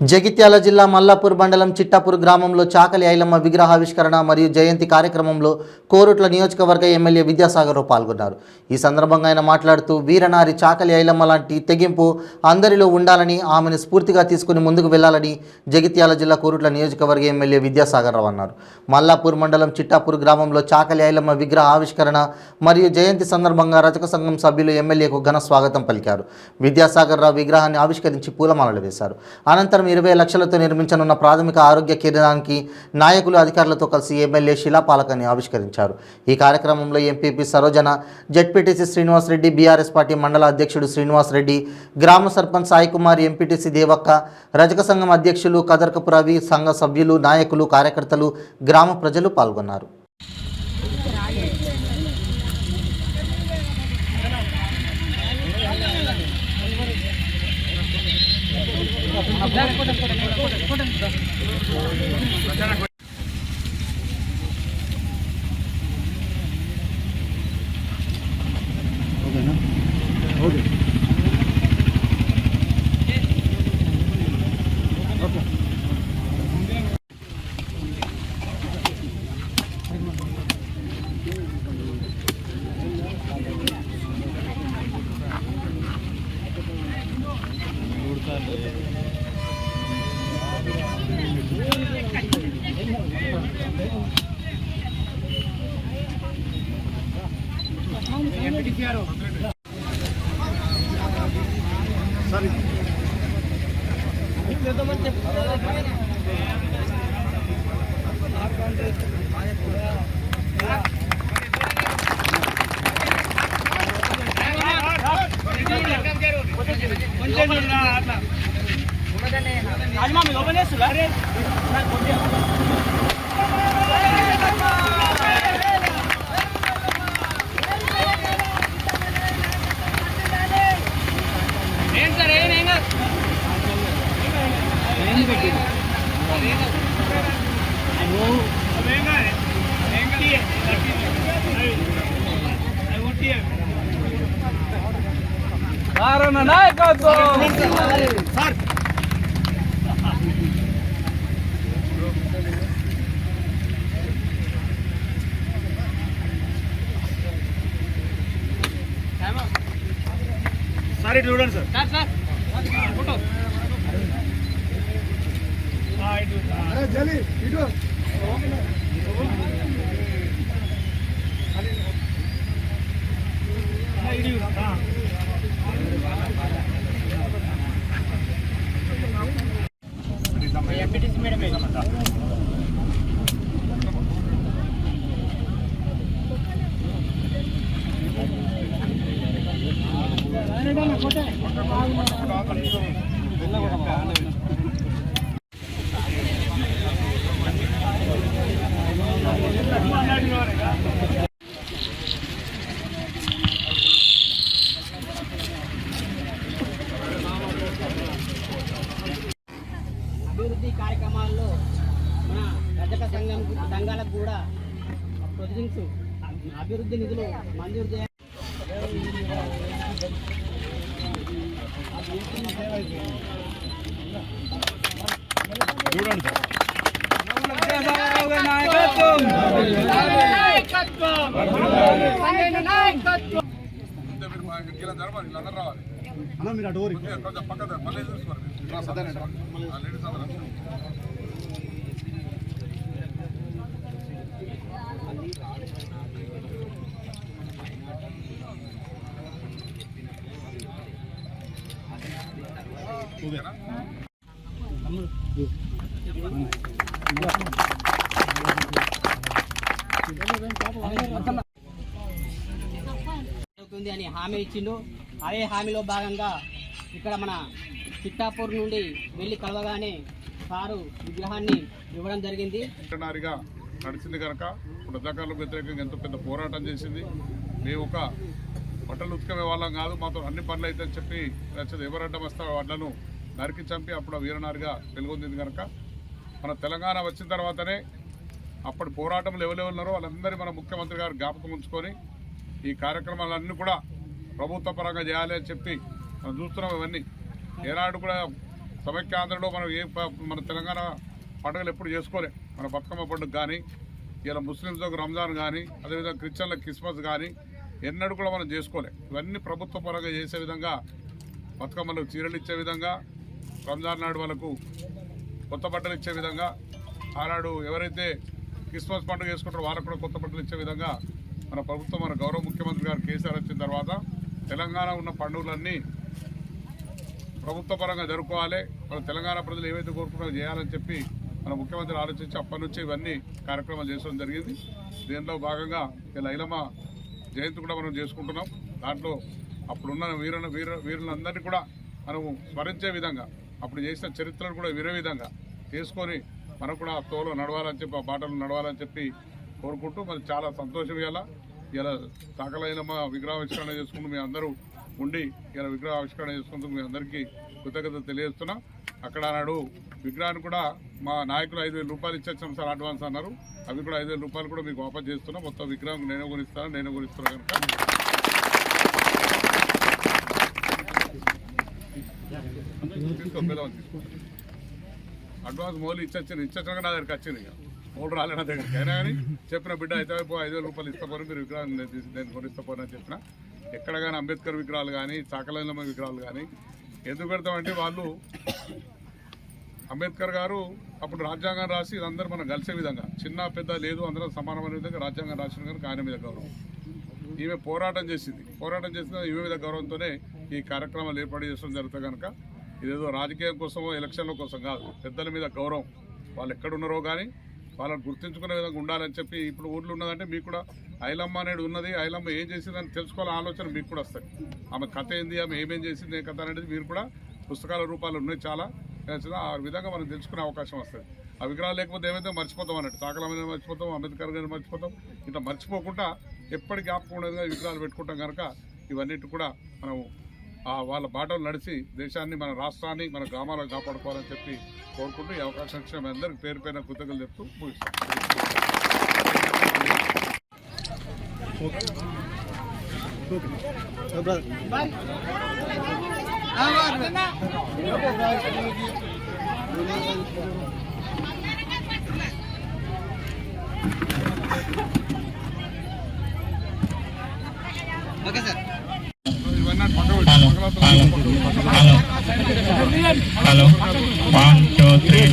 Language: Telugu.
జగిత్యాల జిల్లా మల్లాపూర్ మండలం చిట్టాపూర్ గ్రామంలో చాకలి ఐలమ్మ విగ్రహావిష్కరణ మరియు జయంతి కార్యక్రమంలో కోరుట్ల నియోజకవర్గ ఎమ్మెల్యే విద్యాసాగర్ పాల్గొన్నారు. ఈ సందర్భంగా ఆయన మాట్లాడుతూ వీరనారి చాకలి ఐలమ్మ లాంటి తెగింపు అందరిలో ఉండాలని, ఆమెను స్ఫూర్తిగా తీసుకుని ముందుకు వెళ్లాలని జగిత్యాల జిల్లా కోరుట్ల నియోజకవర్గ ఎమ్మెల్యే విద్యాసాగర్ అన్నారు. మల్లాపూర్ మండలం చిట్టాపూర్ గ్రామంలో చాకలి ఐలమ్మ విగ్రహ ఆవిష్కరణ మరియు జయంతి సందర్భంగా రజక సంఘం సభ్యులు ఎమ్మెల్యేకు ఘన స్వాగతం పలికారు. విద్యాసాగర్ విగ్రహాన్ని ఆవిష్కరించి పూలమాలలు వేశారు. అనంతరం 20 లక్షలతో నిర్మించనున్న ప్రాథమిక ఆరోగ్య కేంద్రానికి నాయకులు అధికారులతో కలిసి ఎమ్మెల్యే శిలాపాలకాన్ని ఆవిష్కరించారు. ఈ కార్యక్రమంలో MPP Sarojana, ZPTC Srinivas Reddy, BRS party మండల అధ్యక్షుడు శ్రీనివాస్ రెడ్డి, గ్రామ సర్పంచ్ సాయి కుమార్, ఎంపీటీసీ దేవక్క, రజక సంఘం అధ్యక్షులు కదర్కపు రవి, సంఘ సభ్యులు, నాయకులు, కార్యకర్తలు, గ్రామ ప్రజలు పాల్గొన్నారు. సార్ చూడండి సార్ అభివృద్ధి కార్యక్రమాల్లో మన రజక సంఘాలకు కూడా ప్రొసీడింగ్స్ అభివృద్ధి నిధులు మంజూరు చేయాలి. చూడండి అన్న మీరు అటు పక్కన మళ్ళీ అని హామీ ఇచ్చిండు. అదే హామీలో భాగంగా ఇక్కడ మన చిట్టాపూర్ నుండి వెళ్ళి కలవగానే సారు విగ్రహాన్ని ఇవ్వడం జరిగింది. నడిచింది కనుక రజాకారులకు వ్యతిరేకంగా ఎంతో పెద్ద పోరాటం చేసింది. మేము ఒక బట్టలు ఉతుకమే వాళ్ళం కాదు, మాతో అన్ని పనులు అయితే చెప్పి ఎవరడ్డం వస్తే వాళ్ళను నరికి చంపి అప్పుడు వీరనారిగా వెలుగొందింది కనుక మన తెలంగాణ వచ్చిన తర్వాతనే అప్పటి పోరాటంలో ఎవరెవరున్నారో వాళ్ళందరినీ మన ముఖ్యమంత్రి గారు జ్ఞాపకం ఉంచుకొని ఈ కార్యక్రమాలన్నీ కూడా ప్రభుత్వ పరంగా చేయాలి అని చెప్పి మనం చూస్తున్నాం. ఇవన్నీ ఏనాడు కూడా సమైక్యాంధ్రలో మనం మన తెలంగాణ పండుగలు ఎప్పుడు చేసుకోలే. మన బతుకమ్మ పండుగ కానీ, ఇలా ముస్లింలకు రంజాన్ కానీ, అదేవిధంగా క్రిస్టియన్లకు క్రిస్మస్ కానీ ఎన్నడూ కూడా మనం చేసుకోలే. ఇవన్నీ ప్రభుత్వ పరంగా చేసే విధంగా, బతుకమ్మలకు చీరలు ఇచ్చే విధంగా, రంజాన్ నాడు వాళ్ళకు కొత్త బట్టలు ఇచ్చే విధంగా, ఆనాడు ఎవరైతే క్రిస్మస్ పండుగ చేసుకుంటారో వాళ్ళకు కూడా కొత్త బట్టలు ఇచ్చే విధంగా మన ప్రభుత్వం, మన గౌరవ ముఖ్యమంత్రి గారు కేసీఆర్ వచ్చిన తర్వాత తెలంగాణ ఉన్న పండుగలన్నీ ప్రభుత్వ పరంగా జరుపుకోవాలి, మన తెలంగాణ ప్రజలు ఏవైతే కోరుకుంటారో చేయాలని చెప్పి మన ముఖ్యమంత్రి ఆలోచించి అప్పటి నుంచి ఇవన్నీ కార్యక్రమాలు చేసుకోవడం జరిగింది. దీనిలో భాగంగా ఇలా ఐలమ్మ జయంతి కూడా మనం చేసుకుంటున్నాం. దాంట్లో అప్పుడున్న వీరులందరినీ కూడా మనము స్మరించే విధంగా, అప్పుడు చేసిన చరిత్రను కూడా వినే విధంగా చేసుకొని మనకు కూడా తోలో నడవాలని చెప్పి, ఆ బాటలు నడవాలని చెప్పి కోరుకుంటూ మరి చాలా సంతోషం. ఇలా చాకలైలమ్మ విగ్రహావిష్కరణ చేసుకుంటూ మీ అందరూ ఉండి ఇలా విగ్రహావిష్కరణ చేసుకుంటూ మీ అందరికీ కృతజ్ఞతలు తెలియజేస్తున్నా. అక్కడ నాడు విగ్రహాన్ని కూడా మా నాయకులు 5,000 రూపాయలు ఇచ్చేసాం సార్ అడ్వాన్స్ అన్నారు. అవి కూడా 5,000 రూపాయలు కూడా మీకు వాపస్ చేస్తున్నా. మొత్తం విగ్రహం నేనే కొనిస్తున్నా కనుక అడ్వాన్స్ మోలు ఇచ్చొచ్చిన నా దగ్గరికి వచ్చింది. ఇక మూడు రాలే నా దగ్గరికి. అయినా కానీ చెప్పిన బిడ్డ అయితే 5,000 రూపాయలు ఇష్టపోరు, మీరు విగ్రహం నేను కొనిష్టపోరు అని చెప్పిన. ఎక్కడ కానీ అంబేద్కర్ విగ్రహాలు కానీ, చాకలైలమ్మ విగ్రహాలు కానీ ఎందుకు పెడతామంటే, వాళ్ళు అంబేద్కర్ గారు అప్పుడు రాజ్యాంగం రాసి ఇదందరూ మనం కలిసే విధంగా, చిన్న పెద్ద లేదు అందరం సమానమైన విధంగా రాజ్యాంగం రాసిన కనుక ఆయన మీద గౌరవం. ఈమె పోరాటం చేసిన ఈమె మీద గౌరవంతోనే ఈ కార్యక్రమాలు ఏర్పాటు చేయడం జరుగుతుంది. కనుక ఇదేదో రాజకీయం కోసమో ఎలక్షన్ల కోసం కాదు, పెద్దల మీద గౌరవం. వాళ్ళు ఎక్కడున్నారో కానీ వాళ్ళని గుర్తించుకునే విధంగా ఉండాలని చెప్పి. ఇప్పుడు ఊళ్ళో ఉన్నదంటే మీకు కూడా ఐలమ్మ అనేది ఉన్నది, ఐలమ్మ ఏం చేసిందని తెలుసుకోవాలని ఆలోచన మీకు కూడా వస్తుంది. ఆమె కథ ఏంది, ఆమె ఏమేం చేసింది, ఏ కథ అనేది మీరు కూడా పుస్తకాల రూపాలు ఉన్నాయి చాలా. ఆ విధంగా మనం తెలుసుకునే అవకాశం వస్తుంది. ఆ విగ్రహాలు లేకపోతే ఏమైతే మర్చిపోతాం అన్నట్టు, చాకలమ్మ మర్చిపోతాం, అంబేద్కర్ గారిని మర్చిపోతాం. ఇట్లా మర్చిపోకుండా ఎప్పటి జ్ఞాపకం ఉండేదిగా విగ్రహాలు పెట్టుకుంటాం. కనుక ఇవన్నిటి కూడా మనం వాళ్ళ బాటలు నడిచి దేశాన్ని, మన రాష్ట్రాన్ని, మన గ్రామాలను కాపాడుకోవాలని చెప్పి కోరుకుంటూ ఈ అవకాశం ఇచ్చిన మీ అందరికీ పేరు పైన కృతజ్ఞతలు చెప్తూ ముగిస్తాం. Okay sir. Hello. 1, 2, 3.